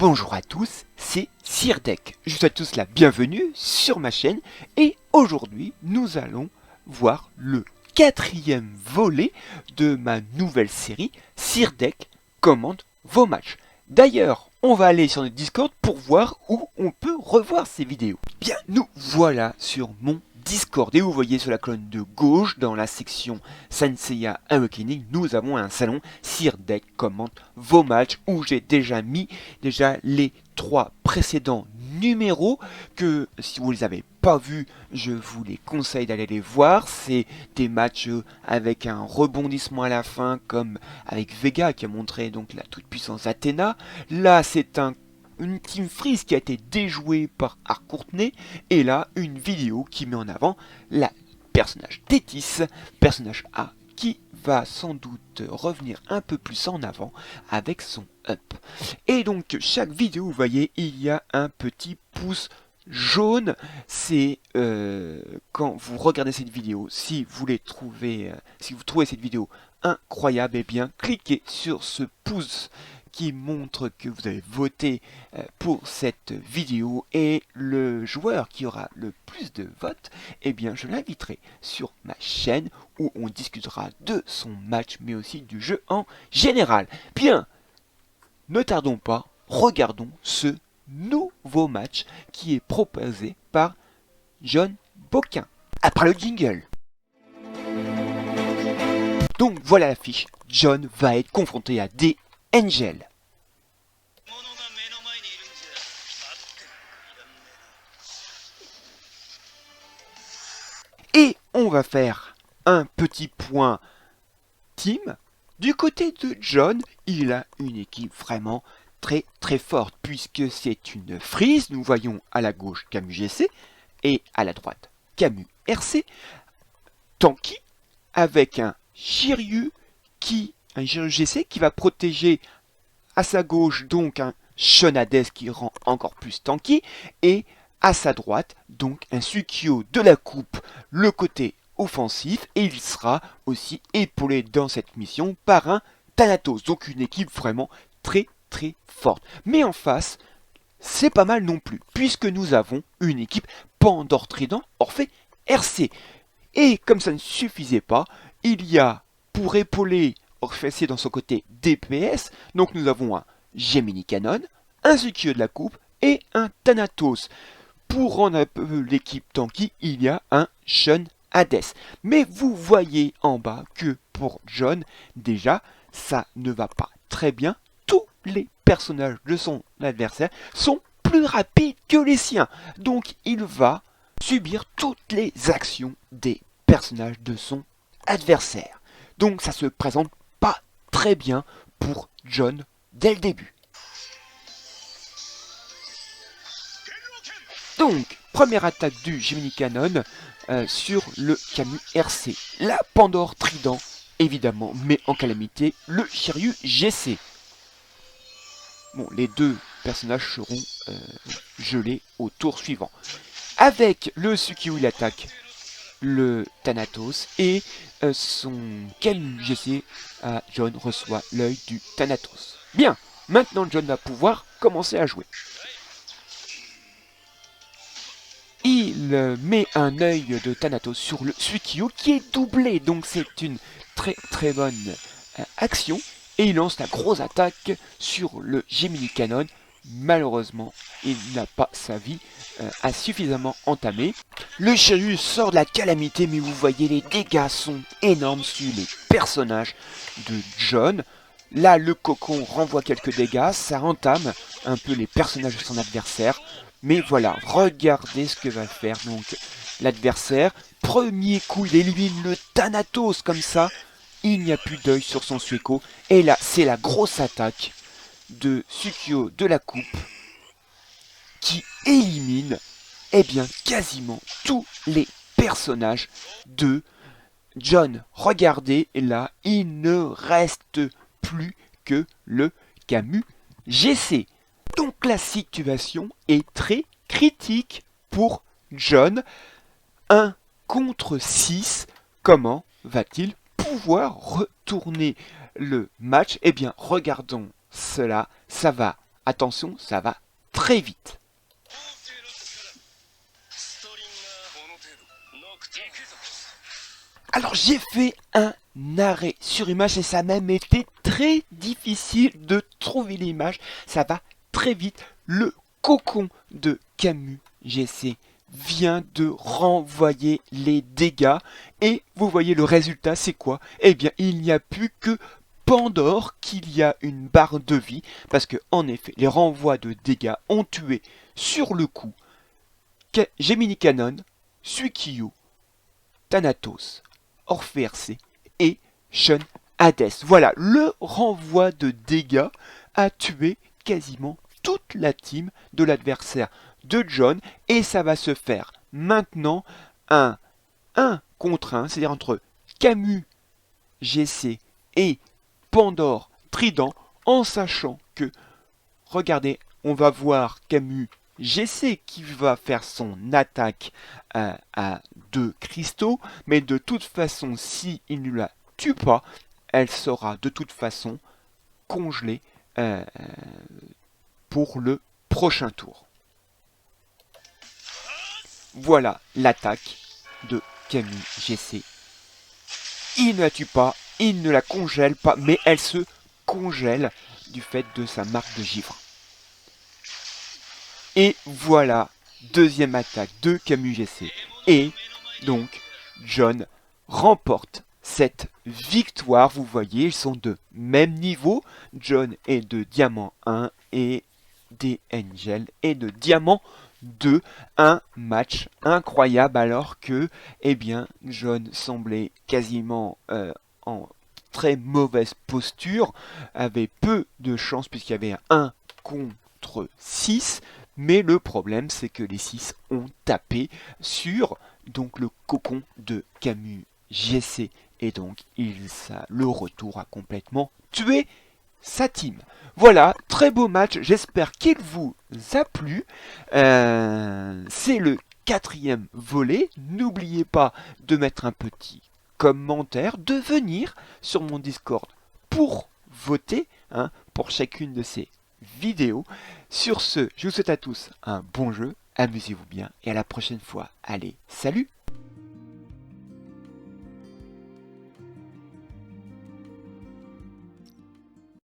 Bonjour à tous, c'est Sirdek. Je vous souhaite tous la bienvenue sur ma chaîne et aujourd'hui nous allons voir le quatrième volet de ma nouvelle série Sirdek commente vos matchs. D'ailleurs, on va aller sur notre Discord pour voir où on peut revoir ces vidéos. Bien, nous voilà sur mon Discord et vous voyez sur la colonne de gauche dans la section Saint Seiya Awakening, nous avons un salon Sirdek commente vos matchs où j'ai déjà mis les 3 précédents numéros que si vous les avez pas vus, je vous les conseille d'aller les voir. C'est des matchs avec un rebondissement à la fin comme avec Vega qui a montré donc la toute puissance Athéna. Là c'est une Team Freeze qui a été déjouée par Art Courtenay, et là une vidéo qui met en avant la personnage Tétis, personnage A, qui va sans doute revenir un peu plus en avant avec son up. Et donc chaque vidéo, vous voyez, il y a un petit pouce jaune, c'est quand vous regardez cette vidéo, si vous trouvez cette vidéo incroyable, et bien cliquez sur ce pouce qui montre que vous avez voté pour cette vidéo, et le joueur qui aura le plus de votes, eh bien je l'inviterai sur ma chaîne où on discutera de son match mais aussi du jeu en général. Bien, ne tardons pas, regardons ce nouveau match qui est proposé par John Boquin. Après le jingle. Donc voilà l'affiche, John va être confronté à des Angel. Et on va faire un petit point team. Du côté de John, il a une équipe vraiment très forte puisque c'est une Freeze. Nous voyons à la gauche Camus GC et à la droite Camus RC. Tanky avec un Shiryu GC qui va protéger à sa gauche donc un Sean Hades qui rend encore plus tanky, et à sa droite donc un Suikyo de la coupe, le côté offensif, et il sera aussi épaulé dans cette mission par un Thanatos, donc une équipe vraiment très forte. Mais en face, c'est pas mal non plus, puisque nous avons une équipe Pandore Trident Orphée RC. Et comme ça ne suffisait pas, il y a pour épauler Orphée dans son côté DPS, donc nous avons un Gemini Cannon, un Suikyo de la coupe et un Thanatos. Pour rendre un peu l'équipe tanky, il y a un Sean Hades. Mais vous voyez en bas que pour John, déjà, ça ne va pas très bien. Tous les personnages de son adversaire sont plus rapides que les siens. Donc il va subir toutes les actions des personnages de son adversaire. Donc ça se présente pas très bien pour John dès le début. Donc, première attaque du Gemini Cannon sur le Camus RC. La Pandore Trident, évidemment, met en calamité le Shiryu GC. Bon, les deux personnages seront gelés au tour suivant. Avec le Suikyo, il attaque le Thanatos, et son Camus GC, John reçoit l'œil du Thanatos. Bien, maintenant John va pouvoir commencer à jouer. Il met un œil de Thanatos sur le Suikyo qui est doublé, donc c'est une très bonne action. Et il lance la grosse attaque sur le Gemini Cannon. Malheureusement, il n'a pas sa vie suffisamment entamée. Le Shiryu sort de la calamité, mais vous voyez les dégâts sont énormes sur les personnages de John. Là, le cocon renvoie quelques dégâts, ça entame un peu les personnages de son adversaire. Mais voilà, regardez ce que va faire donc l'adversaire. Premier coup, il élimine le Thanatos comme ça. Il n'y a plus d'œil sur son Suiko. Et là, c'est la grosse attaque de Suikyo de la coupe qui élimine quasiment tous les personnages de John. Regardez, là, il ne reste plus que le Camus GC. Donc la situation est très critique pour John. 1 contre 6, comment va-t-il pouvoir retourner le match? Eh bien, regardons cela, ça va Attention, ça va très vite. Alors j'ai fait un arrêt sur image et ça a même été très difficile de trouver l'image. Ça va très vite. Le cocon de Camus GC vient de renvoyer les dégâts. Et vous voyez le résultat, c'est quoi? Eh bien, il n'y a plus que Pandore qu'il y a une barre de vie. Parce que, en effet, les renvois de dégâts ont tué sur le coup Gemini Cannon, Suikiyo, Thanatos, Orphée et Shun Hades. Voilà, le renvoi de dégâts a tué quasiment toute la team de l'adversaire de John et ça va se faire maintenant un 1 contre 1, c'est-à-dire entre Camus GC et Pandore Trident, en sachant que, regardez, on va voir Camus GC qui va faire son attaque à 2 cristaux, mais de toute façon, si il ne la tue pas, elle sera de toute façon congelée pour le prochain tour. Voilà l'attaque de Camus GC. Il ne la tue pas, il ne la congèle pas, mais elle se congèle du fait de sa marque de givre. Et voilà, deuxième attaque de Camus GC. Et donc, John remporte cette victoire. Vous voyez, ils sont de même niveau. John est de diamant 1 et des Angel est de diamant 2. Un match incroyable alors que, eh bien, John semblait quasiment en très mauvaise posture, avait peu de chance puisqu'il y avait un 1 contre 6. Mais le problème, c'est que les 6 ont tapé sur donc le cocon de Camus GC. Et donc, le retour a complètement tué sa team. Voilà, très beau match. J'espère qu'il vous a plu. C'est le 4e volet. N'oubliez pas de mettre un petit commentaire, de venir sur mon Discord pour voter pour chacune de ces vidéos. Sur ce, je vous souhaite à tous un bon jeu, amusez-vous bien et à la prochaine fois. Allez, salut!